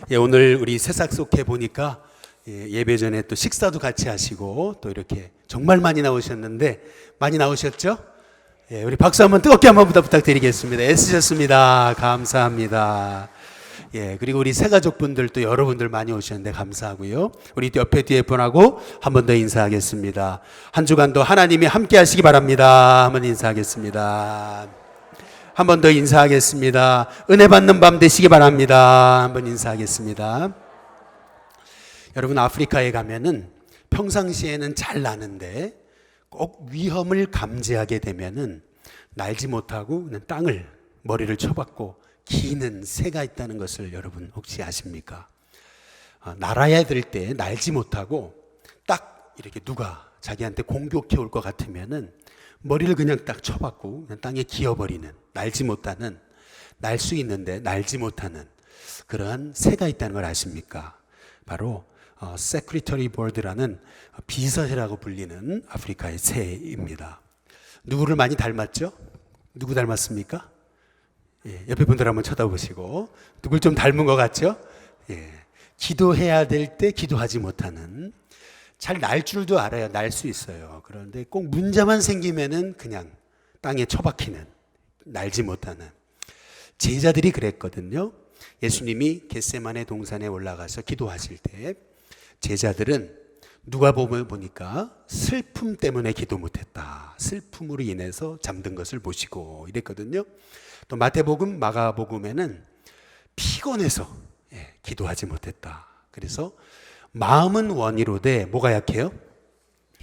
오늘 우리 새싹속회 보니까 예배 전에 또 식사도 같이 하시고 또 이렇게 정말 많이 나오셨는데 많이 나오셨죠? 우리 박수 한번 뜨겁게 한번 부탁드리겠습니다. 애쓰셨습니다. 감사합니다. 그리고 우리 새가족분들도 여러분들 많이 오셨는데 감사하고요. 우리 옆에 뒤에 분하고 한 번 더 인사하겠습니다. 한 주간도 하나님이 함께 하시기 바랍니다. 한번 인사하겠습니다. 한 번 더 인사하겠습니다. 은혜 받는 밤 되시기 바랍니다. 한 번 인사하겠습니다. 여러분, 아프리카에 가면은 평상시에는 잘 나는데 꼭 위험을 감지하게 되면은 날지 못하고 그냥 땅을 머리를 쳐박고 기는 새가 있다는 것을 여러분 혹시 아십니까? 날아야 될 때 날지 못하고 딱 이렇게 누가 자기한테 공격해 올 것 같으면은 머리를 그냥 딱 쳐박고 그냥 땅에 기어버리는, 날지 못하는, 날 수 있는데 날지 못하는 그러한 새가 있다는 걸 아십니까? 바로 Secretary Bird라는 비서새라고 불리는 아프리카의 새입니다. 누구를 많이 닮았죠? 누구 닮았습니까? 옆에 분들 한번 쳐다보시고 누굴 좀 닮은 것 같죠? 기도해야 될 때 기도하지 못하는, 잘 날 줄도 알아요. 날 수 있어요. 그런데 꼭 문제만 생기면은 그냥 땅에 처박히는, 날지 못하는 제자들이 그랬거든요. 예수님이 겟세마네 동산에 올라가서 기도하실 때 제자들은 누가 보니까 슬픔 때문에 기도 못했다. 슬픔으로 인해서 잠든 것을 보시고 이랬거든요. 또 마태복음, 마가복음에는 피곤해서 기도하지 못했다. 그래서 마음은 원이로되 뭐가 약해요?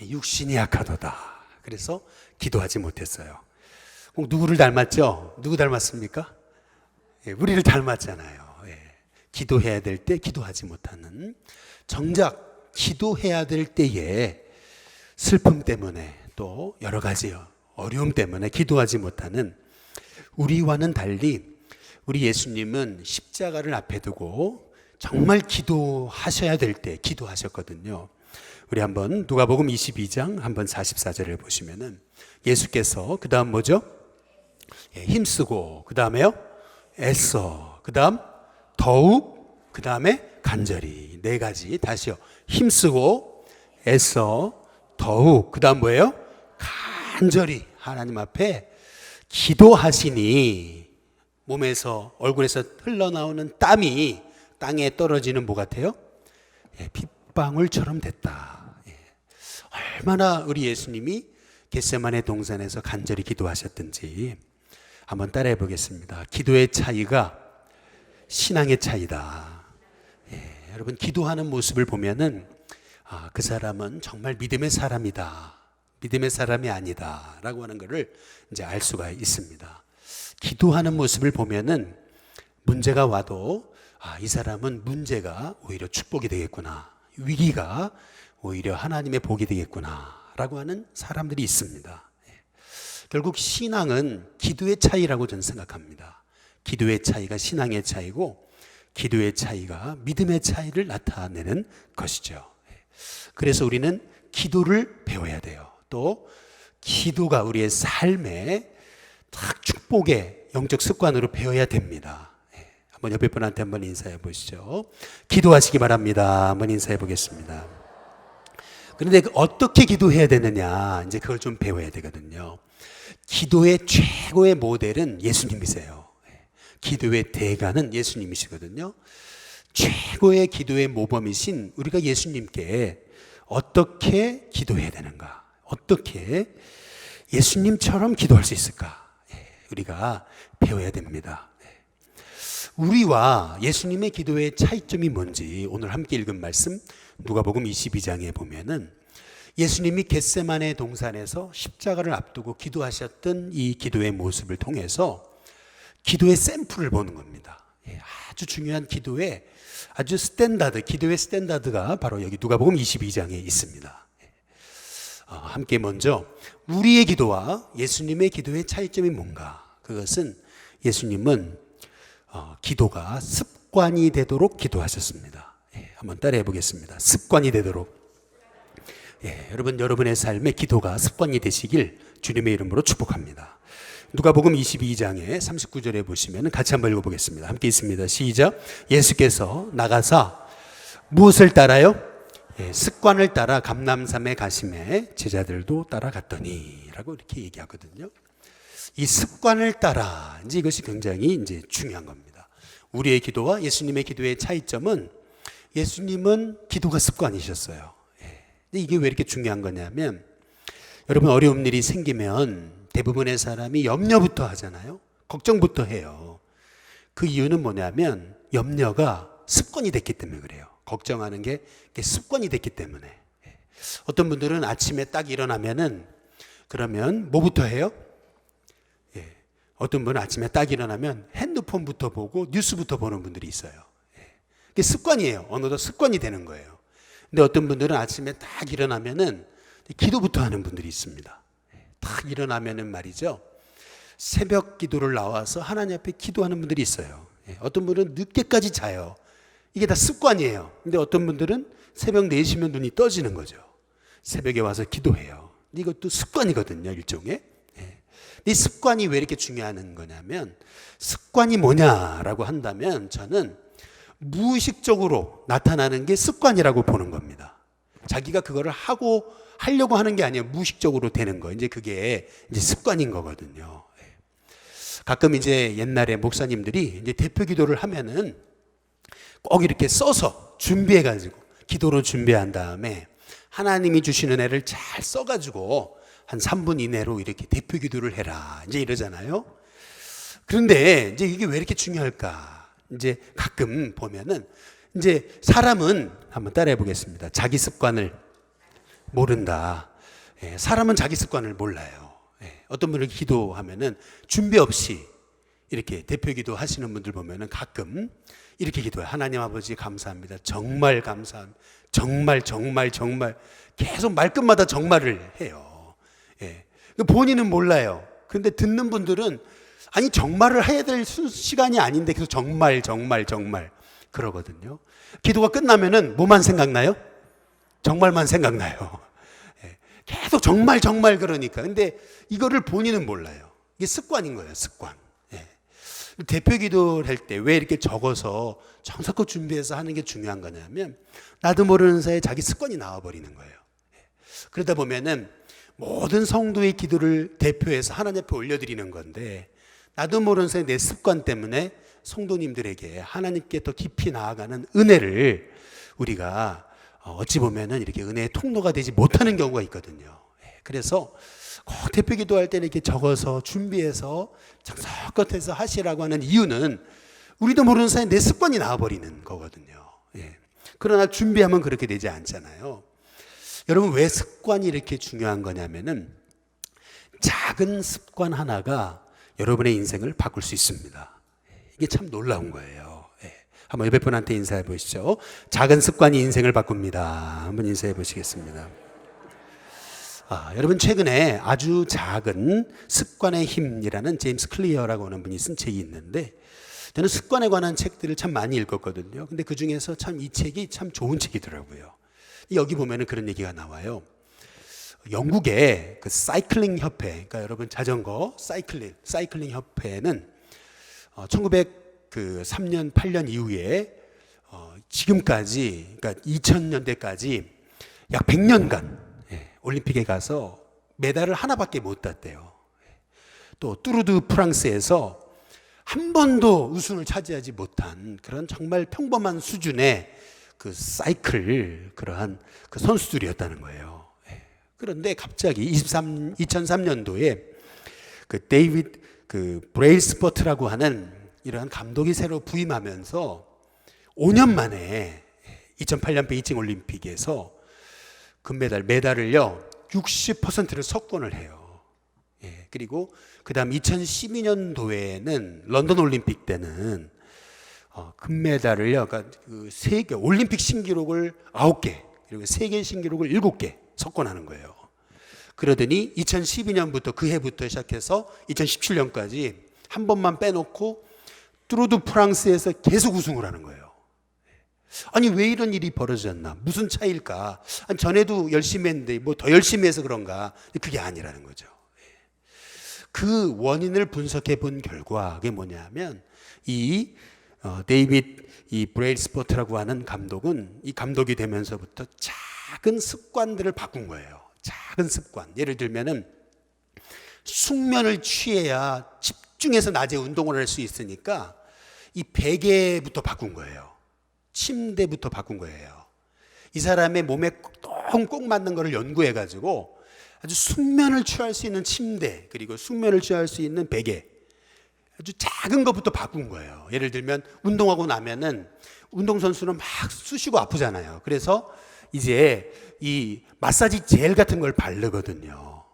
육신이 약하도다. 그래서 기도하지 못했어요. 꼭 누구를 닮았죠? 누구 닮았습니까? 우리를 닮았잖아요. 기도해야 될 때 기도하지 못하는, 정작 기도해야 될 때에 슬픔 때문에 또 여러 가지 어려움 때문에 기도하지 못하는 우리와는 달리 우리 예수님은 십자가를 앞에 두고 정말 기도하셔야 될 때 기도하셨거든요. 우리 한번 누가복음 22장 한번 44절을 보시면은 예수께서 그 다음 뭐죠? 힘쓰고, 그 다음에요 애써, 그 다음 더욱, 그 다음에 간절히, 네 가지. 다시요. 힘쓰고 애써 더욱, 그 다음 뭐예요? 간절히 하나님 앞에 기도하시니 몸에서, 얼굴에서 흘러나오는 땀이 땅에 떨어지는 뭐 같아요? 빗방울처럼 됐다. 얼마나 우리 예수님이 겟세마네 동산에서 간절히 기도하셨든지 한번 따라해 보겠습니다. 기도의 차이가 신앙의 차이다. 여러분, 기도하는 모습을 보면은 그 사람은 정말 믿음의 사람이다, 믿음의 사람이 아니다 라고 하는 것을 이제 알 수가 있습니다. 기도하는 모습을 보면은 문제가 와도 이 사람은 문제가 오히려 축복이 되겠구나, 위기가 오히려 하나님의 복이 되겠구나 라고 하는 사람들이 있습니다. 결국 신앙은 기도의 차이라고 저는 생각합니다. 기도의 차이가 신앙의 차이고, 기도의 차이가 믿음의 차이를 나타내는 것이죠. 그래서 우리는 기도를 배워야 돼요. 또 기도가 우리의 삶의 딱 축복의 영적 습관으로 배워야 됩니다. 한번 옆에 분한테 한번 인사해 보시죠. 기도하시기 바랍니다. 한번 인사해 보겠습니다. 그런데 어떻게 기도해야 되느냐, 이제 그걸 좀 배워야 되거든요. 기도의 최고의 모델은 예수님이세요. 기도의 대가는 예수님이시거든요. 최고의 기도의 모범이신 우리가 예수님께 어떻게 기도해야 되는가, 어떻게 예수님처럼 기도할 수 있을까, 우리가 배워야 됩니다. 우리와 예수님의 기도의 차이점이 뭔지 오늘 함께 읽은 말씀 누가복음 22장에 보면은 예수님이 겟세마네 동산에서 십자가를 앞두고 기도하셨던 이 기도의 모습을 통해서 기도의 샘플을 보는 겁니다. 아주 중요한 기도의 아주 스탠다드, 기도의 스탠다드가 바로 여기 누가복음 22장에 있습니다. 함께 먼저 우리의 기도와 예수님의 기도의 차이점이 뭔가, 그것은 예수님은 기도가 습관이 되도록 기도하셨습니다. 한번 따라해 보겠습니다. 습관이 되도록. 여러분, 여러분의 삶에 기도가 습관이 되시길 주님의 이름으로 축복합니다. 누가복음 22장에 39절에 보시면 같이 한번 읽어보겠습니다. 함께 있습니다. 시작. 예수께서 나가사 무엇을 따라요? 예, 습관을 따라 감람산에 가심에 제자들도 따라갔더니 라고 이렇게 얘기하거든요. 이 습관을 따라, 이제 이것이 굉장히 이제 중요한 겁니다. 우리의 기도와 예수님의 기도의 차이점은 예수님은 기도가 습관이셨어요. 예. 근데 이게 왜 이렇게 중요한 거냐면 여러분, 어려운 일이 생기면 대부분의 사람이 염려부터 하잖아요. 걱정부터 해요. 그 이유는 뭐냐면 염려가 습관이 됐기 때문에 그래요. 걱정하는 게 습관이 됐기 때문에. 어떤 분들은 아침에 딱 일어나면은 그러면 뭐부터 해요? 예. 어떤 분은 아침에 딱 일어나면 핸드폰부터 보고 뉴스부터 보는 분들이 있어요. 그게 습관이에요. 어느덧 습관이 되는 거예요. 근데 어떤 분들은 아침에 딱 일어나면은 기도부터 하는 분들이 있습니다. 딱 일어나면은 말이죠, 새벽 기도를 나와서 하나님 앞에 기도하는 분들이 있어요. 어떤 분은 늦게까지 자요. 이게 다 습관이에요. 근데 어떤 분들은 새벽 4시면 눈이 떠지는 거죠. 새벽에 와서 기도해요. 이것도 습관이거든요, 일종의. 이 습관이 왜 이렇게 중요한 거냐면, 습관이 뭐냐라고 한다면 저는 무의식적으로 나타나는 게 습관이라고 보는 겁니다. 자기가 그거를 하려고 하는 게 아니에요. 무의식적으로 되는 거. 이제 그게 이제 습관인 거거든요. 가끔 이제 옛날에 목사님들이 이제 대표 기도를 하면은 꼭 이렇게 써서 준비해가지고 기도로 준비한 다음에 하나님이 주시는 애를 잘 써가지고 한 3분 이내로 이렇게 대표 기도를 해라. 이제 이러잖아요. 그런데 이제 이게 왜 이렇게 중요할까? 이제 가끔 보면은 이제 사람은 한번 따라해 보겠습니다. 자기 습관을 모른다. 사람은 자기 습관을 몰라요. 어떤 분을 기도하면은 준비 없이 이렇게 대표 기도 하시는 분들 보면은 가끔 이렇게 기도해요. 하나님 아버지 감사합니다. 정말 감사합니다. 정말 계속 말끝마다 정말을 해요. 본인은 몰라요. 근데 듣는 분들은 아니 정말을 해야 될 시간이 아닌데 계속 정말 그러거든요. 기도가 끝나면은 뭐만 생각나요? 정말만 생각나요. 계속 정말 그러니까. 근데 이거를 본인은 몰라요. 이게 습관인 거예요, 습관. 대표 기도를 할 때 왜 이렇게 적어서 정성껏 준비해서 하는 게 중요한 거냐면 나도 모르는 사이에 자기 습관이 나와버리는 거예요. 그러다 보면은 모든 성도의 기도를 대표해서 하나님 앞에 올려드리는 건데 나도 모르는 사이에 내 습관 때문에 성도님들에게 하나님께 더 깊이 나아가는 은혜를 우리가 어찌 보면은 이렇게 은혜의 통로가 되지 못하는 경우가 있거든요. 그래서 꼭 대표 기도할 때는 이렇게 적어서 준비해서 정성껏 해서 하시라고 하는 이유는 우리도 모르는 사이에 내 습관이 나와버리는 거거든요. 그러나 준비하면 그렇게 되지 않잖아요. 여러분, 왜 습관이 이렇게 중요한 거냐면은 작은 습관 하나가 여러분의 인생을 바꿀 수 있습니다. 이게 참 놀라운 거예요. 한번 옆에 분한테 인사해 보시죠. 작은 습관이 인생을 바꿉니다. 한번 인사해 보시겠습니다. 여러분, 최근에 아주 작은 습관의 힘이라는 제임스 클리어라고 하는 분이 쓴 책이 있는데 저는 습관에 관한 책들을 참 많이 읽었거든요. 근데 그 중에서 참 이 책이 참 좋은 책이더라고요. 여기 보면은 그런 얘기가 나와요. 영국의 그 사이클링 협회, 그러니까 여러분 자전거 사이클링 협회는 1903년 8년 이후에 지금까지, 그러니까 2000년대까지 약 100년간 올림픽에 가서 메달을 하나밖에 못 땄대요. 또 뚜르드 프랑스에서 한 번도 우승을 차지하지 못한 그런 정말 평범한 수준의 그 사이클 그러한 그 선수들이었다는 거예요. 그런데 갑자기 2003년도에 그 데이비드 그 브레일스포트라고 하는 이러한 감독이 새로 부임하면서 5년 만에 2008년 베이징 올림픽에서 금메달, 메달을요 60%를 석권을 해요. 그리고 그 다음 2012년도에는 런던 올림픽 때는 금메달을요, 그러니까 그 세계 올림픽 신기록을 9개, 그리고 세계 신기록을 7개 석권하는 거예요. 그러더니 2012년부터 그 해부터 시작해서 2017년까지 한 번만 빼놓고 뚜르드 프랑스에서 계속 우승을 하는 거예요. 아니 왜 이런 일이 벌어졌나? 무슨 차이일까? 아니, 전에도 열심히 했는데 뭐 더 열심히 해서 그런가? 그게 아니라는 거죠. 그 원인을 분석해 본 결과 그게 뭐냐면 데이빗 브레일스포트라고 하는 감독은 이 감독이 되면서부터 작은 습관들을 바꾼 거예요. 작은 습관. 예를 들면은 숙면을 취해야 집중해서 낮에 운동을 할 수 있으니까 이 베개부터 바꾼 거예요. 침대부터 바꾼 거예요. 이 사람의 몸에 꼭 맞는 거를 연구해 가지고 아주 숙면을 취할 수 있는 침대, 그리고 숙면을 취할 수 있는 베개, 아주 작은 것부터 바꾼 거예요. 예를 들면 운동하고 나면은 운동선수는 막 쑤시고 아프잖아요. 그래서 이제 이 마사지 젤 같은 걸 바르거든요.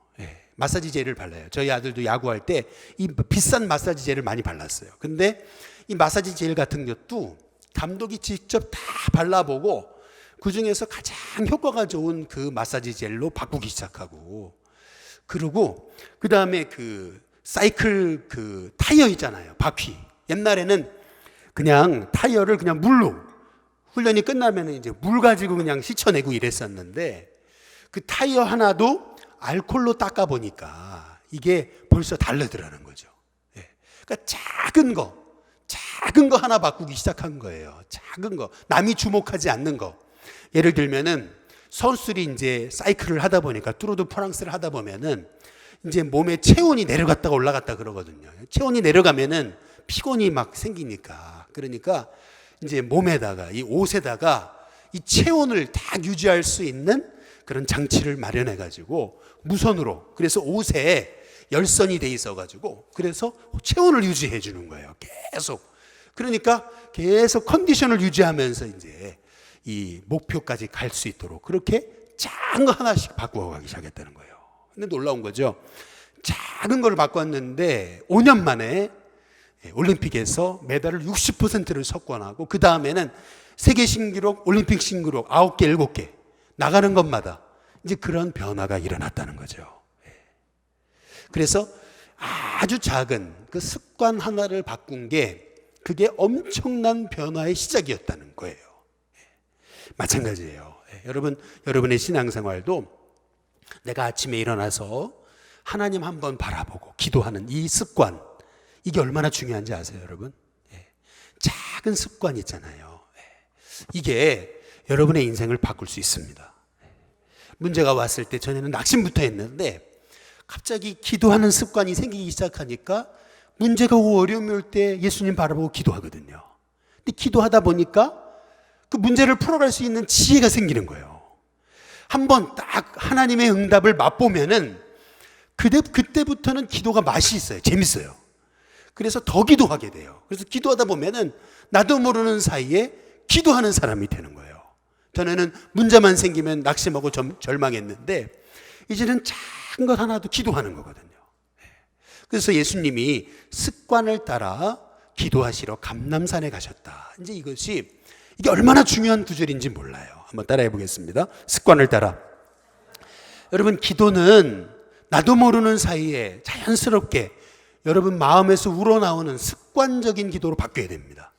마사지 젤을 발라요. 저희 아들도 야구할 때 이 비싼 마사지 젤을 많이 발랐어요. 근데 이 마사지 젤 같은 것도 감독이 직접 다 발라보고 그 중에서 가장 효과가 좋은 그 마사지 젤로 바꾸기 시작하고, 그리고 그 다음에 그 사이클 그 타이어 있잖아요. 바퀴. 옛날에는 그냥 타이어를 그냥 물로 훈련이 끝나면 이제 물 가지고 그냥 씻어내고 이랬었는데 그 타이어 하나도 알콜로 닦아 보니까 이게 벌써 다르더라는 거죠. 그러니까 작은 거 하나 바꾸기 시작한 거예요. 작은 거, 남이 주목하지 않는 거. 예를 들면은 선수들이 이제 사이클을 하다 보니까 뚜르드 프랑스를 하다 보면은 이제 몸에 체온이 내려갔다가 올라갔다 그러거든요. 체온이 내려가면은 피곤이 막 생기니까, 그러니까 이제 몸에다가 이 옷에다가 이 체온을 딱 유지할 수 있는 그런 장치를 마련해 가지고 무선으로, 그래서 옷에 열선이 돼 있어 가지고 그래서 체온을 유지해 주는 거예요. 계속. 그러니까 계속 컨디션을 유지하면서 이제 이 목표까지 갈 수 있도록 그렇게 작은 거 하나씩 바꾸어가기 시작했다는 거예요. 근데 놀라운 거죠. 작은 걸 바꿨는데 5년 만에 올림픽에서 메달을 60%를 석권하고, 그 다음에는 세계 신기록, 올림픽 신기록 9개, 7개 나가는 것마다 이제 그런 변화가 일어났다는 거죠. 그래서 아주 작은 그 습관 하나를 바꾼 게 그게 엄청난 변화의 시작이었다는 거예요. 마찬가지예요. 여러분의 신앙생활도 내가 아침에 일어나서 하나님 한번 바라보고 기도하는 이 습관, 이게 얼마나 중요한지 아세요, 여러분? 작은 습관 있잖아요. 이게 여러분의 인생을 바꿀 수 있습니다. 문제가 왔을 때 전에는 낙심부터 했는데 갑자기 기도하는 습관이 생기기 시작하니까 문제가 오고 어려움이 올 때 예수님 바라보고 기도하거든요. 근데 기도하다 보니까 그 문제를 풀어갈 수 있는 지혜가 생기는 거예요. 한번 딱 하나님의 응답을 맛보면은 그때부터는 기도가 맛이 있어요. 재밌어요. 그래서 더 기도하게 돼요. 그래서 기도하다 보면은 나도 모르는 사이에 기도하는 사람이 되는 거예요. 전에는 문제만 생기면 낙심하고 절망했는데 이제는 작은 것 하나도 기도하는 거거든요. 그래서 예수님이 습관을 따라 기도하시러 감람산에 가셨다. 이제 이게 얼마나 중요한 구절인지 몰라요. 한번 따라해 보겠습니다. 습관을 따라. 여러분, 기도는 나도 모르는 사이에 자연스럽게 여러분 마음에서 우러나오는 습관적인 기도로 바뀌어야 됩니다.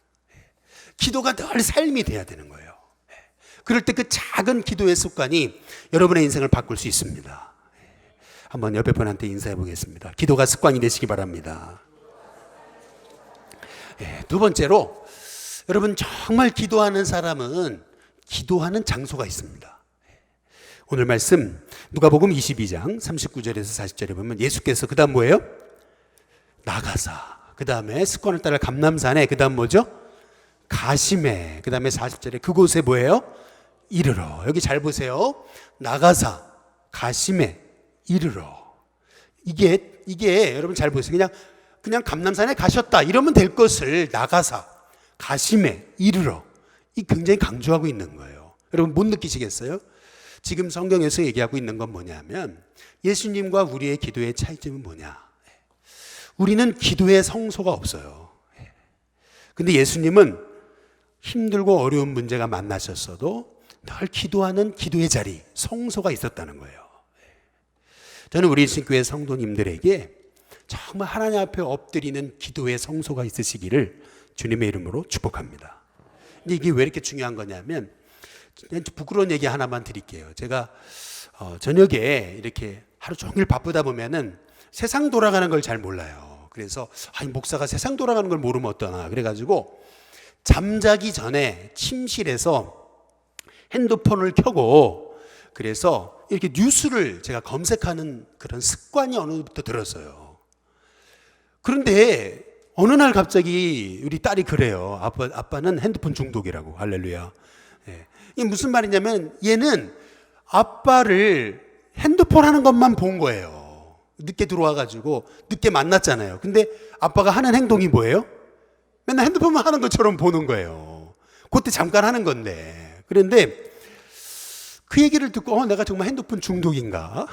기도가 늘 삶이 돼야 되는 거예요. 그럴 때 그 작은 기도의 습관이 여러분의 인생을 바꿀 수 있습니다. 한번 옆에 분한테 인사해 보겠습니다. 기도가 습관이 되시기 바랍니다. 두 번째로, 여러분 정말 기도하는 사람은 기도하는 장소가 있습니다. 오늘 말씀 누가복음 22장 39절에서 40절에 보면 예수께서 그 다음 뭐예요? 나가사, 그 다음에 습관을 따라 감람산에, 그 다음 뭐죠? 가심에, 그 다음에 40절에 그곳에 뭐예요? 이르러. 여기 잘 보세요. 나가사, 가심에, 이르러. 이게 여러분 잘 보세요. 그냥 감람산에 가셨다 이러면 될 것을 나가사, 가심에, 이르러. 이 굉장히 강조하고 있는 거예요. 여러분 못 느끼시겠어요? 지금 성경에서 얘기하고 있는 건 뭐냐면 예수님과 우리의 기도의 차이점은 뭐냐? 우리는 기도의 성소가 없어요. 근데 예수님은 힘들고 어려운 문제가 만나셨어도 늘 기도하는 기도의 자리, 성소가 있었다는 거예요. 저는 우리 신교회 성도님들에게 정말 하나님 앞에 엎드리는 기도의 성소가 있으시기를 주님의 이름으로 축복합니다. 근데 이게 왜 이렇게 중요한 거냐면, 부끄러운 얘기 하나만 드릴게요. 제가 저녁에 이렇게 하루 종일 바쁘다 보면은 세상 돌아가는 걸 잘 몰라요. 그래서 아니 목사가 세상 돌아가는 걸 모르면 어떠나 그래가지고 잠자기 전에 침실에서 핸드폰을 켜고 그래서 이렇게 뉴스를 제가 검색하는 그런 습관이 어느 때부터 들었어요. 그런데 어느 날 갑자기 우리 딸이 그래요. 아빠는 핸드폰 중독이라고. 할렐루야. 예. 이게 무슨 말이냐면 얘는 아빠를 핸드폰 하는 것만 본 거예요. 늦게 들어와가지고 늦게 만났잖아요. 근데 아빠가 하는 행동이 뭐예요? 맨날 핸드폰만 하는 것처럼 보는 거예요. 그때 잠깐 하는 건데. 그런데 그 얘기를 듣고 내가 정말 핸드폰 중독인가?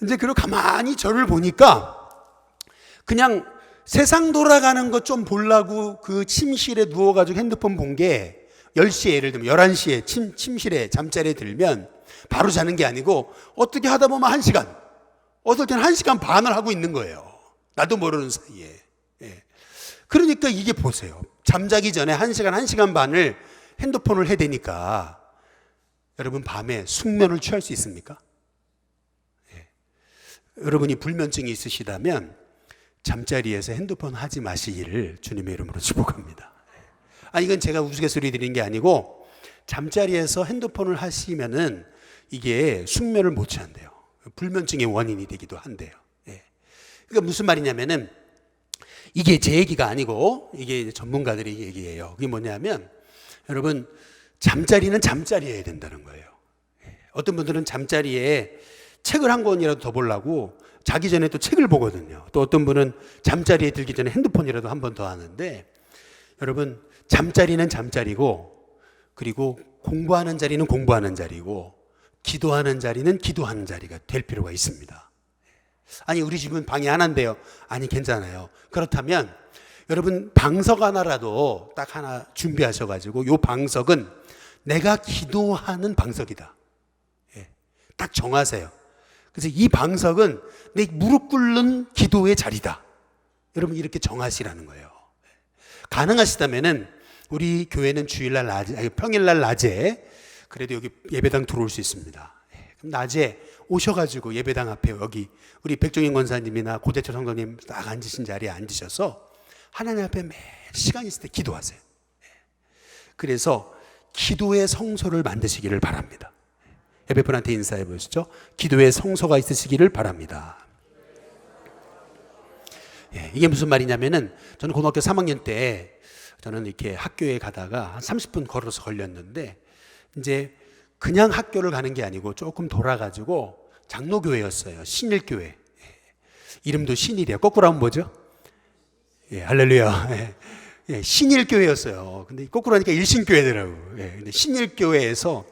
이제 그리고 가만히 저를 보니까 그냥 세상 돌아가는 것 좀 보려고 그 침실에 누워가지고 핸드폰 본 게 10시에 예를 들면 11시에 침실에 잠자리에 들면 바로 자는 게 아니고 어떻게 하다 보면 1시간, 어떨 때는 1시간 반을 하고 있는 거예요. 나도 모르는 사이에. 예. 그러니까 이게 보세요. 잠자기 전에 1시간, 1시간 반을 핸드폰을 해대니까 여러분 밤에 숙면을 취할 수 있습니까? 예. 여러분이 불면증이 있으시다면 잠자리에서 핸드폰 하지 마시기를 주님의 이름으로 축복합니다. 이건 제가 우스갯소리 드리는 게 아니고 잠자리에서 핸드폰을 하시면은 이게 숙면을 못 취한대요. 불면증의 원인이 되기도 한대요. 예. 그러니까 무슨 말이냐면은 이게 제 얘기가 아니고 이게 전문가들의 얘기예요. 그게 뭐냐면 여러분 잠자리는 잠자리여야 된다는 거예요. 예. 어떤 분들은 잠자리에 책을 한 권이라도 더 보려고 자기 전에 또 책을 보거든요. 또 어떤 분은 잠자리에 들기 전에 핸드폰이라도 한 번 더 하는데 여러분 잠자리는 잠자리고 그리고 공부하는 자리는 공부하는 자리고 기도하는 자리는 기도하는 자리가 될 필요가 있습니다. 아니 우리 집은 방이 하나인데요. 아니 괜찮아요. 그렇다면 여러분 방석 하나라도 딱 하나 준비하셔가지고 이 방석은 내가 기도하는 방석이다. 예. 딱 정하세요. 그래서 이 방석은 내 무릎 꿇는 기도의 자리다. 여러분 이렇게 정하시라는 거예요. 가능하시다면은 우리 교회는 주일날 낮에, 평일날 낮에 그래도 여기 예배당 들어올 수 있습니다. 그럼 낮에 오셔가지고 예배당 앞에 여기 우리 백종인 권사님이나 고대철 성도님 딱 앉으신 자리에 앉으셔서 하나님 앞에 매 시간 있을 때 기도하세요. 그래서 기도의 성소를 만드시기를 바랍니다. 예배분한테 인사해 보시죠. 기도의 성소가 있으시기를 바랍니다. 예, 이게 무슨 말이냐면은 저는 고등학교 3학년 때 저는 이렇게 학교에 가다가 한 30분 걸어서 걸렸는데 이제 그냥 학교를 가는 게 아니고 조금 돌아가지고 장로교회였어요. 신일교회. 예, 이름도 신일이에요. 거꾸로 하면 뭐죠? 예, 할렐루야. 예, 예, 신일교회였어요. 근데 거꾸로 하니까 일신교회더라고요. 예, 근데 신일교회에서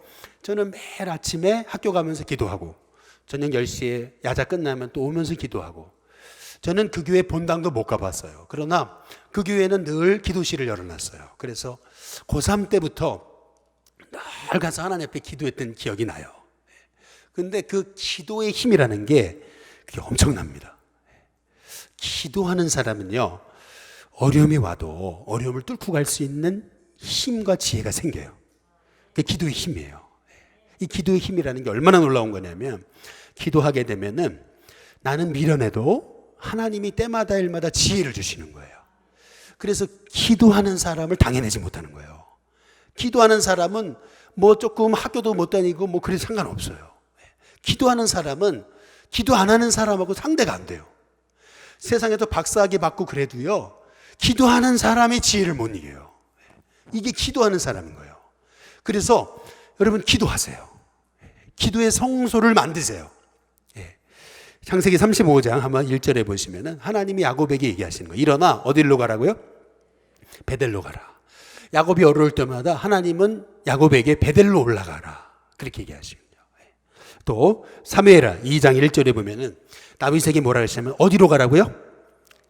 저는 매일 아침에 학교 가면서 기도하고 저녁 10시에 야자 끝나면 또 오면서 기도하고 저는 그 교회 본당도 못 가봤어요. 그러나 그 교회는 늘 기도실을 열어놨어요. 그래서 고3 때부터 늘 가서 하나님 앞에 기도했던 기억이 나요. 근데 그 기도의 힘이라는 게 그게 엄청납니다. 기도하는 사람은요 어려움이 와도 어려움을 뚫고 갈 수 있는 힘과 지혜가 생겨요. 그게 기도의 힘이에요. 이 기도의 힘이라는 게 얼마나 놀라운 거냐면 기도하게 되면은 나는 미련해도 하나님이 때마다 일마다 지혜를 주시는 거예요. 그래서 기도하는 사람을 당해내지 못하는 거예요. 기도하는 사람은 뭐 조금 학교도 못 다니고 뭐 그래도 상관없어요. 기도하는 사람은 기도 안 하는 사람하고 상대가 안 돼요. 세상에도 박사학위 받고 그래도요 기도하는 사람의 지혜를 못 이겨요. 이게 기도하는 사람인 거예요. 그래서 여러분 기도하세요. 기도의 성소를 만드세요. 예. 창세기 35장 한번 1절에 보시면은 하나님이 야곱에게 얘기하시는 거예요. 일어나 어디로 가라고요? 베델로 가라. 야곱이 어려울 때마다 하나님은 야곱에게 베델로 올라가라. 그렇게 얘기하시거든요. 또 사무엘하 2장 1절에 보면은 다윗에게 뭐라 하시냐면 어디로 가라고요?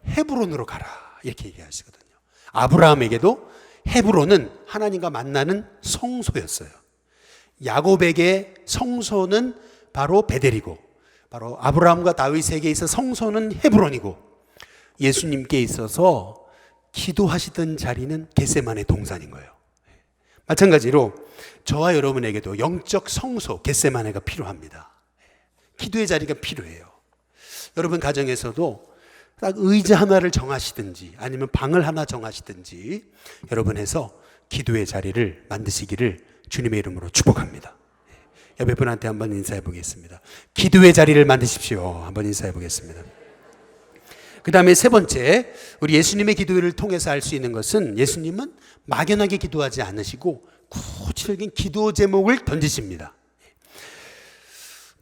헤브론으로 가라. 이렇게 얘기하시거든요. 아브라함에게도 헤브론은 하나님과 만나는 성소였어요. 야곱에게 성소는 바로 베델이고 바로 아브라함과 다윗에게 있어 성소는 헤브론이고 예수님께 있어서 기도하시던 자리는 겟세마네 동산인 거예요. 마찬가지로 저와 여러분에게도 영적 성소 겟세마네가 필요합니다. 기도의 자리가 필요해요. 여러분 가정에서도 딱 의자 하나를 정하시든지 아니면 방을 하나 정하시든지 여러분 해서 기도의 자리를 만드시기를 주님의 이름으로 축복합니다. 옆에 분한테 한번 인사해 보겠습니다. 기도의 자리를 만드십시오. 한번 인사해 보겠습니다. 그 다음에 세 번째, 우리 예수님의 기도를 통해서 알 수 있는 것은 예수님은 막연하게 기도하지 않으시고 구체적인 기도 제목을 던지십니다.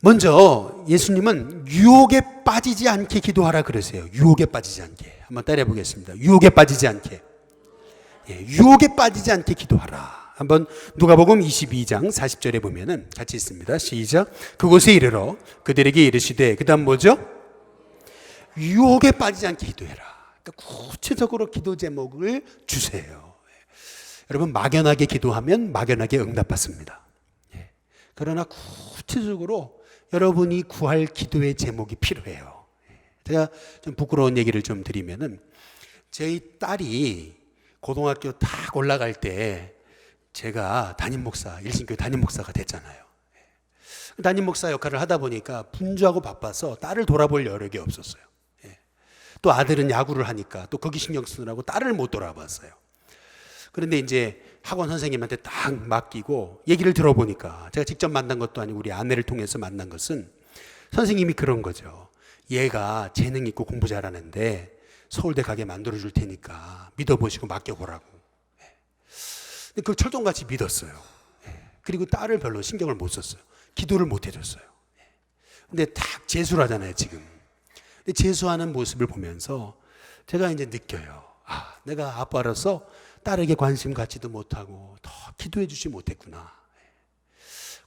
먼저 예수님은 유혹에 빠지지 않게 기도하라 그러세요. 유혹에 빠지지 않게. 한번 따라해 보겠습니다. 유혹에 빠지지 않게. 유혹에 빠지지 않게 기도하라. 한번 누가복음 22장 40절에 보면은 같이 있습니다. 시작. 그곳에 이르러 그들에게 이르시되, 그 다음 뭐죠? 유혹에 빠지지 않게 기도해라. 그러니까 구체적으로 기도 제목을 주세요. 여러분 막연하게 기도하면 막연하게 응답받습니다. 그러나 구체적으로 여러분이 구할 기도의 제목이 필요해요. 제가 좀 부끄러운 얘기를 좀 드리면은 저희 딸이 고등학교 딱 올라갈 때 제가 담임 목사, 일신교회 담임 목사가 됐잖아요. 담임 목사 역할을 하다 보니까 분주하고 바빠서 딸을 돌아볼 여력이 없었어요. 또 아들은 야구를 하니까 또 거기 신경 쓰느라고 딸을 못 돌아봤어요. 그런데 이제 학원 선생님한테 딱 맡기고 얘기를 들어보니까, 제가 직접 만난 것도 아니고 우리 아내를 통해서 만난 것은 선생님이 그런 거죠. 얘가 재능 있고 공부 잘하는데 서울대 가게 만들어줄 테니까 믿어보시고 맡겨보라고. 근데 그걸 철동같이 믿었어요. 그리고 딸을 별로 신경을 못 썼어요. 기도를 못 해줬어요. 근데 딱 재수를 하잖아요, 지금. 근데 재수하는 모습을 보면서 제가 이제 느껴요. 아, 내가 아빠로서 딸에게 관심 갖지도 못하고 더 기도해 주지 못했구나.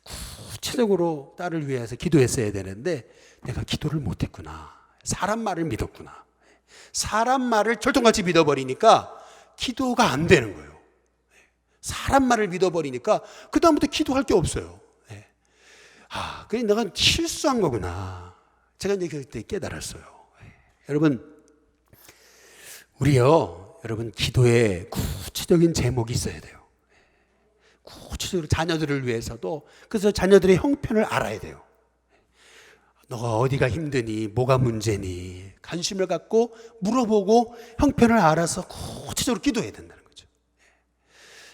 구체적으로 딸을 위해서 기도했어야 되는데 내가 기도를 못했구나. 사람 말을 믿었구나. 사람 말을 철통같이 믿어버리니까 기도가 안 되는 거예요. 사람 말을 믿어버리니까 그 다음부터 기도할 게 없어요. 아, 그래 내가 실수한 거구나. 제가 이제 그때 깨달았어요. 여러분, 우리요, 여러분 기도에 구체적인 제목이 있어야 돼요. 구체적으로 자녀들을 위해서도. 그래서 자녀들의 형편을 알아야 돼요. 너가 어디가 힘드니, 뭐가 문제니 관심을 갖고 물어보고 형편을 알아서 구체적으로 기도해야 된다는 거죠.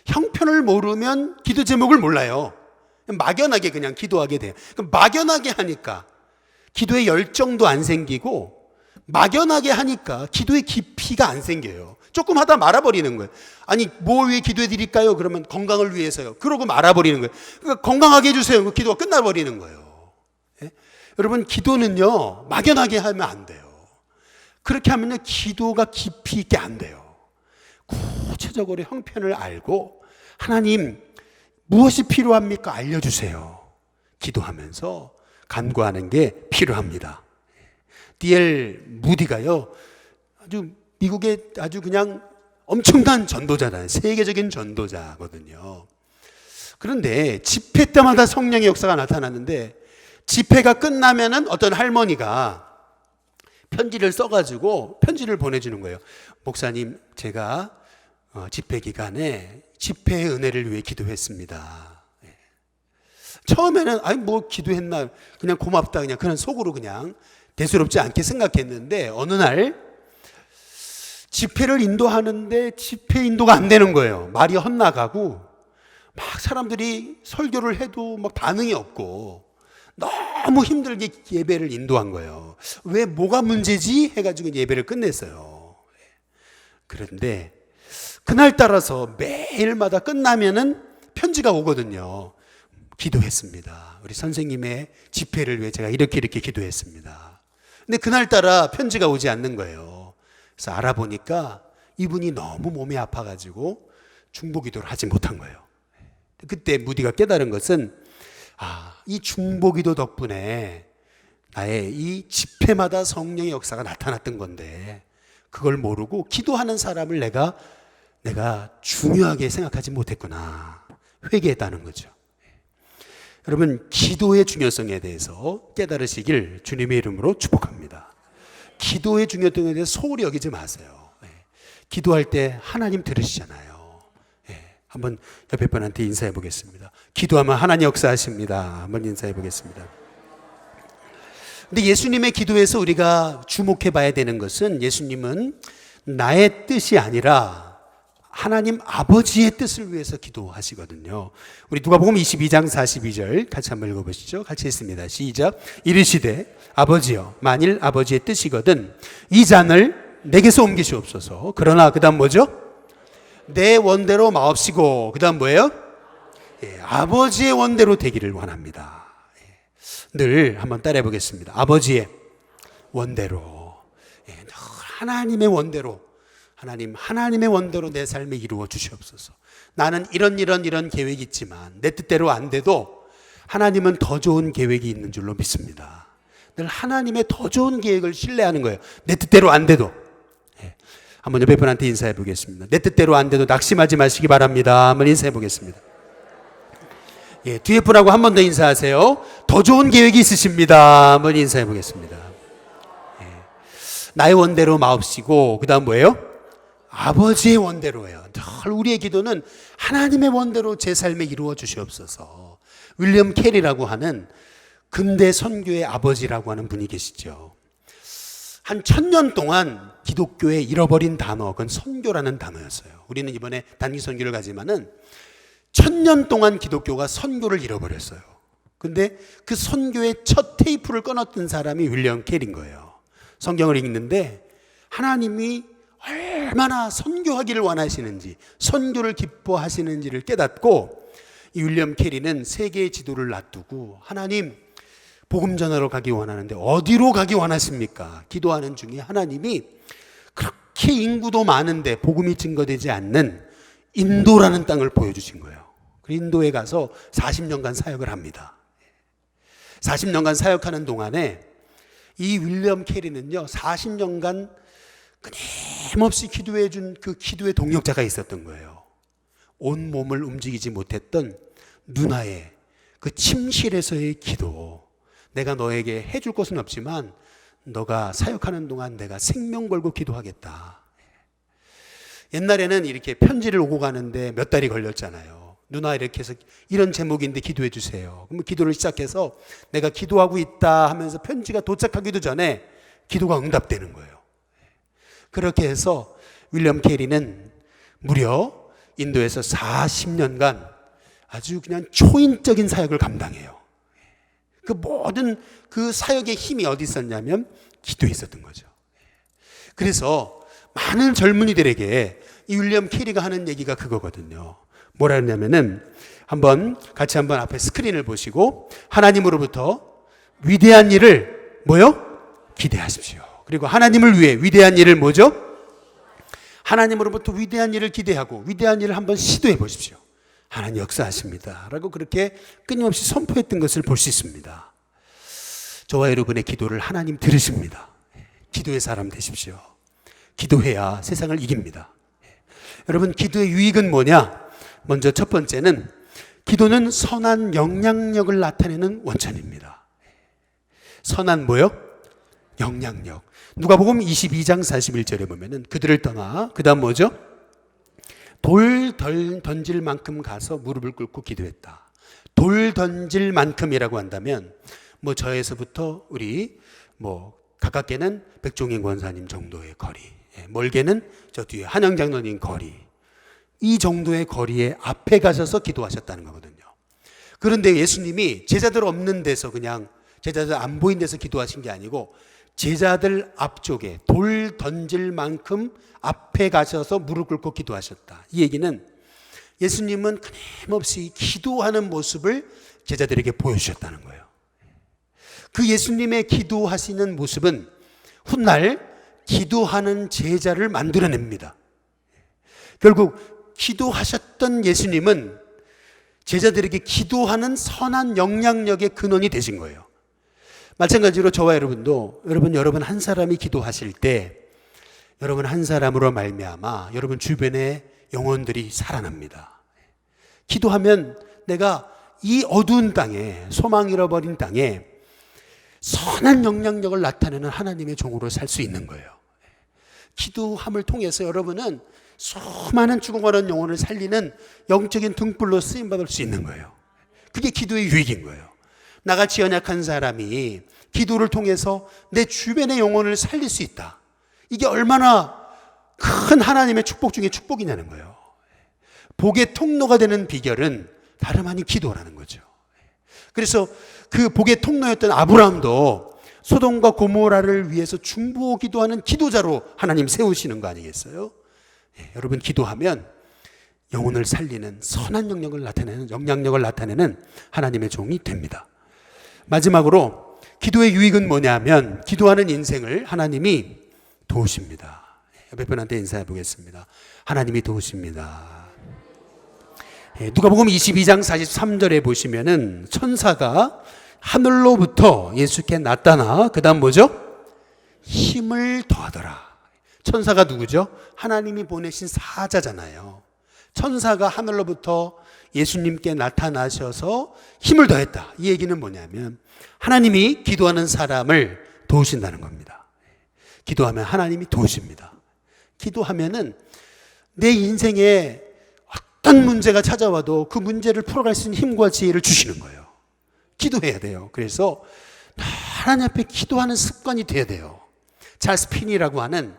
형편을 모르면 기도 제목을 몰라요. 막연하게 그냥 기도하게 돼요. 막연하게 하니까 기도의 열정도 안 생기고, 막연하게 하니까 기도의 깊이가 안 생겨요. 조금 하다 말아버리는 거예요. 아니, 뭐 위해 기도해 드릴까요? 그러면 건강을 위해서요. 그러고 말아버리는 거예요. 그러니까 건강하게 해주세요. 기도가 끝나버리는 거예요. 예? 여러분, 기도는요, 막연하게 하면 안 돼요. 그렇게 하면요, 기도가 깊이 있게 안 돼요. 구체적으로 형편을 알고, 하나님, 무엇이 필요합니까? 알려주세요. 기도하면서 간구하는 게 필요합니다. D.L. 무디가요, 아주 미국의 아주 그냥 엄청난 전도자잖아요. 세계적인 전도자거든요. 그런데 집회 때마다 성령의 역사가 나타났는데, 집회가 끝나면은 어떤 할머니가 편지를 써가지고 편지를 보내주는 거예요. 목사님, 제가 집회 기간에 집회의 은혜를 위해 기도했습니다. 처음에는 아니 뭐 기도했나, 그냥 고맙다, 그냥 그런 속으로 그냥 대수롭지 않게 생각했는데, 어느 날 집회를 인도하는데 집회 인도가 안 되는 거예요. 말이 헛나가고 막 사람들이 설교를 해도 막 반응이 없고 너무 힘들게 예배를 인도한 거예요. 왜, 뭐가 문제지? 해가지고 예배를 끝냈어요. 그런데 그날 따라서 매일마다 끝나면은 편지가 오거든요. 기도했습니다. 우리 선생님의 집회를 위해 제가 이렇게 기도했습니다. 근데 그날따라 편지가 오지 않는 거예요. 그래서 알아보니까 이분이 너무 몸이 아파가지고 중보기도를 하지 못한 거예요. 그때 무디가 깨달은 것은, 아, 이 중보기도 덕분에 나의 이 집회마다 성령의 역사가 나타났던 건데, 그걸 모르고 기도하는 사람을 내가 중요하게 생각하지 못했구나. 회개했다는 거죠. 여러분, 기도의 중요성에 대해서 깨달으시길 주님의 이름으로 축복합니다. 기도의 중요성에 대해서 소홀히 여기지 마세요. 기도할 때 하나님 들으시잖아요. 한번 옆에 분한테 인사해 보겠습니다. 기도하면 하나님 역사하십니다. 한번 인사해 보겠습니다. 근데 예수님의 기도에서 우리가 주목해 봐야 되는 것은 예수님은 나의 뜻이 아니라 하나님 아버지의 뜻을 위해서 기도하시거든요. 우리 누가복음 22장 42절 같이 한번 읽어보시죠. 같이 읽습니다. 시작. 이르시되 아버지여 만일 아버지의 뜻이거든 이 잔을 내게서 옮기시옵소서. 그러나 그 다음 뭐죠? 내 원대로 마옵시고 그 다음 뭐예요? 아버지의 원대로 되기를 원합니다. 늘 한번 따라해 보겠습니다. 아버지의 원대로, 늘 하나님의 원대로, 하나님의 원대로 내 삶에 이루어 주시옵소서. 나는 이런 계획이 있지만 내 뜻대로 안 돼도 하나님은 더 좋은 계획이 있는 줄로 믿습니다. 늘 하나님의 더 좋은 계획을 신뢰하는 거예요. 내 뜻대로 안 돼도. 한번 옆에 분한테 인사해 보겠습니다. 내 뜻대로 안 돼도 낙심하지 마시기 바랍니다. 한번 인사해 보겠습니다. 뒤에 분하고 한 번 더 인사하세요. 더 좋은 계획이 있으십니다. 한번 인사해 보겠습니다. 나의 원대로 마옵시고 그 다음 뭐예요? 아버지의 원대로예요. 늘 우리의 기도는 하나님의 원대로 제 삶에 이루어 주시옵소서. 윌리엄 캐리라고 하는 근대 선교의 아버지라고 하는 분이 계시죠. 한 1000년 동안 기독교의 잃어버린 단어, 그건 선교라는 단어였어요. 우리는 이번에 단기 선교를 가지만은 1000년 동안 기독교가 선교를 잃어버렸어요. 근데 그 선교의 첫 테이프를 끊었던 사람이 윌리엄 캐리인 거예요. 성경을 읽는데 하나님이 얼마나 선교하기를 원하시는지, 선교를 기뻐하시는지를 깨닫고 이 윌리엄 캐리는 세계의 지도를 놔두고 하나님 복음 전하러 가기 원하는데 어디로 가기 원하십니까? 기도하는 중에 하나님이 그렇게 인구도 많은데 복음이 증거되지 않는 인도라는 땅을 보여주신 거예요. 인도에 가서 40년간 사역을 합니다. 40년간 사역하는 동안에 이 윌리엄 캐리는요 40년간 끊임없이 기도해 준 그 기도의 동력자가 있었던 거예요. 온 몸을 움직이지 못했던 누나의 그 침실에서의 기도. 내가 너에게 해줄 것은 없지만 너가 사역하는 동안 내가 생명 걸고 기도하겠다. 옛날에는 이렇게 편지를 오고 가는데 몇 달이 걸렸잖아요. 누나 이렇게 해서 이런 제목인데 기도해 주세요. 그럼 기도를 시작해서 내가 기도하고 있다 하면서 편지가 도착하기도 전에 기도가 응답되는 거예요. 그렇게 해서 윌리엄 캐리는 무려 인도에서 40년간 아주 그냥 초인적인 사역을 감당해요. 그 모든 그 사역의 힘이 어디 있었냐면 기도에 있었던 거죠. 그래서 많은 젊은이들에게 이 윌리엄 캐리가 하는 얘기가 그거거든요. 뭐라 했냐면은 같이 한번 앞에 스크린을 보시고 하나님으로부터 위대한 일을 뭐요? 기대하십시오. 그리고 하나님을 위해 위대한 일을 뭐죠? 하나님으로부터 위대한 일을 기대하고 위대한 일을 한번 시도해 보십시오. 하나님 역사하십니다. 라고 그렇게 끊임없이 선포했던 것을 볼 수 있습니다. 저와 여러분의 기도를 하나님 들으십니다. 기도의 사람 되십시오. 기도해야 세상을 이깁니다. 여러분 기도의 유익은 뭐냐? 먼저 첫 번째는 기도는 선한 영향력을 나타내는 원천입니다. 선한 뭐요? 영향력. 누가복음 22장 41절에 보면은 그들을 떠나 그 다음 뭐죠? 돌 던질 만큼 가서 무릎을 꿇고 기도했다. 돌 던질 만큼이라고 한다면 뭐 저에서부터 우리 뭐 가깝게는 백종인 권사님 정도의 거리, 멀게는 저 뒤에 한영 장로님 거리, 이 정도의 거리에 앞에 가셔서 기도하셨다는 거거든요. 그런데 예수님이 제자들 없는 데서 그냥 제자들 안 보인 데서 기도하신 게 아니고 제자들 앞쪽에 돌 던질 만큼 앞에 가셔서 무릎 꿇고 기도하셨다. 이 얘기는 예수님은 끊임없이 기도하는 모습을 제자들에게 보여주셨다는 거예요. 그 예수님의 기도하시는 모습은 훗날 기도하는 제자를 만들어냅니다. 결국 기도하셨던 예수님은 제자들에게 기도하는 선한 영향력의 근원이 되신 거예요. 마찬가지로 저와 여러분도 여러분 한 사람이 기도하실 때 여러분 한 사람으로 말미암아 여러분 주변의 영혼들이 살아납니다. 기도하면 내가 이 어두운 땅에 소망 잃어버린 땅에 선한 영향력을 나타내는 하나님의 종으로 살 수 있는 거예요. 기도함을 통해서 여러분은 수많은 죽어가는 영혼을 살리는 영적인 등불로 쓰임받을 수 있는 거예요. 그게 기도의 유익인 거예요. 나같이 연약한 사람이 기도를 통해서 내 주변의 영혼을 살릴 수 있다. 이게 얼마나 큰 하나님의 축복 중에 축복이냐는 거예요. 복의 통로가 되는 비결은 다름 아닌 기도라는 거죠. 그래서 그 복의 통로였던 아브라함도 소돔과 고모라를 위해서 중보하기도 기도하는 기도자로 하나님 세우시는 거 아니겠어요? 여러분, 기도하면 영혼을 살리는 선한 영향력을 나타내는 하나님의 종이 됩니다. 마지막으로 기도의 유익은 뭐냐면 기도하는 인생을 하나님이 도우십니다. 옆에 분한테 인사해 보겠습니다. 하나님이 도우십니다. 누가복음 22장 43절에 보시면은 천사가 하늘로부터 예수께 나타나 그 다음 뭐죠? 힘을 더하더라. 천사가 누구죠? 하나님이 보내신 사자잖아요. 천사가 하늘로부터 예수님께 나타나셔서 힘을 더했다. 이 얘기는 뭐냐면 하나님이 기도하는 사람을 도우신다는 겁니다. 기도하면 하나님이 도우십니다. 기도하면은 내 인생에 어떤 문제가 찾아와도 그 문제를 풀어갈 수 있는 힘과 지혜를 주시는 거예요. 기도해야 돼요. 그래서 하나님 앞에 기도하는 습관이 돼야 돼요. 찰스 피니라고 하는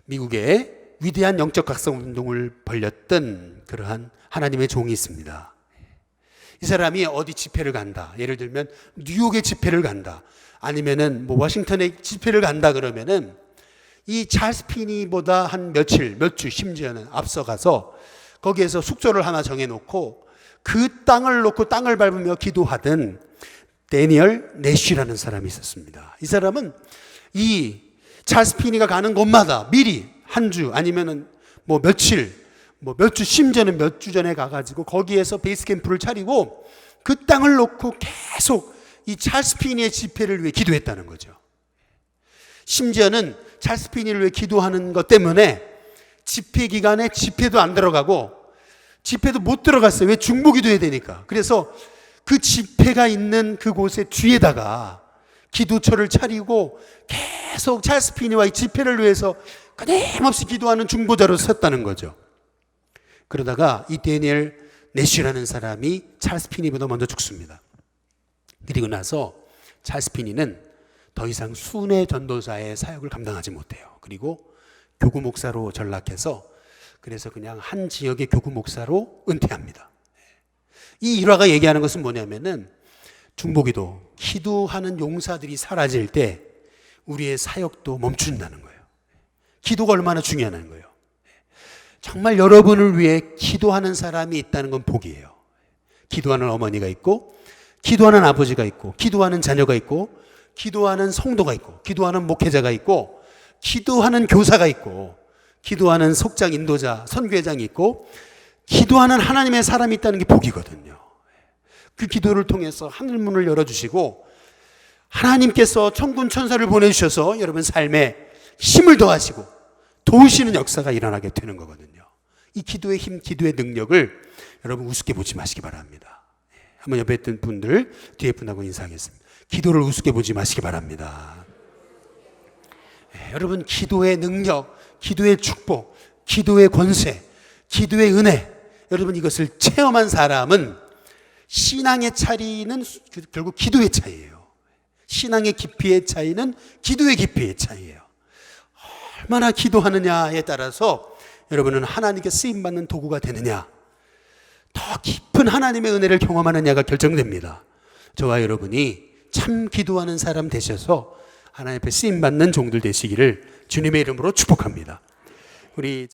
미국의 위대한 영적 각성 운동을 벌였던 그러한 하나님의 종이 있습니다. 이 사람이 어디 집회를 간다. 예를 들면 뉴욕에 집회를 간다. 아니면은 뭐 워싱턴에 집회를 간다 그러면은 이 찰스 피니보다 한 며칠, 몇 주, 심지어는 앞서가서 거기에서 숙소를 하나 정해놓고 그 땅을 놓고 땅을 밟으며 기도하던 데니얼 내쉬라는 사람이 있었습니다. 이 사람은 이 찰스 피니가 가는 곳마다 미리 한 주 아니면은 뭐 며칠, 뭐 몇 주, 심지어는 몇 주 전에 가가지고 거기에서 베이스 캠프를 차리고 그 땅을 놓고 계속 이 찰스 피니의 집회를 위해 기도했다는 거죠. 심지어는 찰스 피니를 위해 기도하는 것 때문에 집회 기간에 집회도 안 들어가고 집회도 못 들어갔어요. 왜? 중보기도해야 되니까. 그래서 그 집회가 있는 그곳의 뒤에다가 기도처를 차리고 계속 찰스 피니와 이 집회를 위해서 끊임없이 기도하는 중보자로 섰다는 거죠. 그러다가 이 데니엘 내쉬라는 사람이 찰스 피니보다 먼저 죽습니다. 그리고 나서 찰스 피니는 더 이상 순회 전도사의 사역을 감당하지 못해요. 그리고 교구 목사로 전락해서 그래서 그냥 한 지역의 교구 목사로 은퇴합니다. 이 일화가 얘기하는 것은 뭐냐면은 중보기도, 기도하는 용사들이 사라질 때 우리의 사역도 멈춘다는 거예요. 기도가 얼마나 중요하다는 거예요. 정말 여러분을 위해 기도하는 사람이 있다는 건 복이에요. 기도하는 어머니가 있고, 기도하는 아버지가 있고, 기도하는 자녀가 있고, 기도하는 성도가 있고, 기도하는 목회자가 있고, 기도하는 교사가 있고, 기도하는 속장 인도자, 선교회장이 있고, 기도하는 하나님의 사람이 있다는 게 복이거든요. 그 기도를 통해서 하늘문을 열어주시고 하나님께서 천군 천사를 보내주셔서 여러분 삶에 힘을 더하시고 도우시는 역사가 일어나게 되는 거거든요. 이 기도의 힘, 기도의 능력을 여러분 우습게 보지 마시기 바랍니다. 한번 옆에 있던 분들, 뒤에 분하고 인사하겠습니다. 기도를 우습게 보지 마시기 바랍니다. 여러분, 기도의 능력, 기도의 축복, 기도의 권세, 기도의 은혜, 여러분 이것을 체험한 사람은 신앙의 차이는 결국 기도의 차이예요. 신앙의 깊이의 차이는 기도의 깊이의 차이예요. 얼마나 기도하느냐에 따라서 여러분은 하나님께 쓰임받는 도구가 되느냐, 더 깊은 하나님의 은혜를 경험하느냐가 결정됩니다. 저와 여러분이 참 기도하는 사람 되셔서 하나님 앞에 쓰임받는 종들 되시기를 주님의 이름으로 축복합니다. 우리